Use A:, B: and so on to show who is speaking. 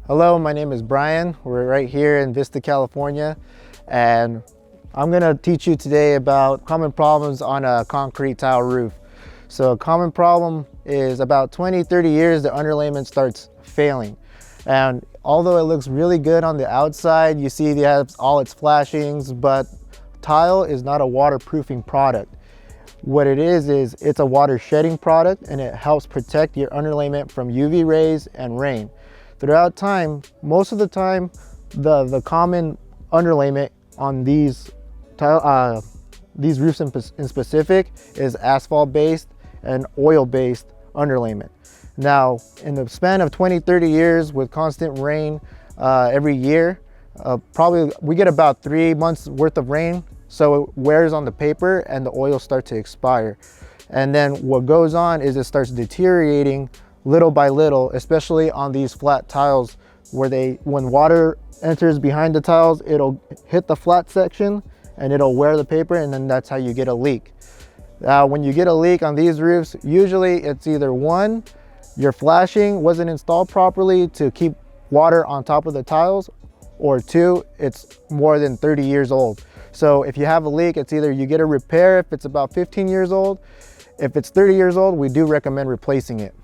A: Hello, my name is Brian. We're right here in Vista, California, and I'm gonna teach you today about common problems on a concrete tile roof. So a common problem is about 20-30 years, the underlayment starts failing. And although it looks really good on the outside, you see it has all its flashings, but tile is not a waterproofing product. What it is it's a water shedding product, and it helps protect your underlayment from UV rays and rain. Throughout time, most of the time, the common underlayment on these roofs in specific is asphalt-based and oil-based underlayment. Now, in the span of 20-30 years with constant rain every year, probably we get about 3 months worth of rain, so it wears on the paper and the oil starts to expire. And then what goes on is it starts deteriorating little by little, especially on these flat tiles where when water enters behind the tiles, it'll hit the flat section and it'll wear the paper, and then that's how you get a leak. When you get a leak on these roofs, usually it's either one, your flashing wasn't installed properly to keep water on top of the tiles, or two, it's more than 30 years old. So if you have a leak, it's either you get a repair if it's about 15 years old. If it's 30 years old, we do recommend replacing it.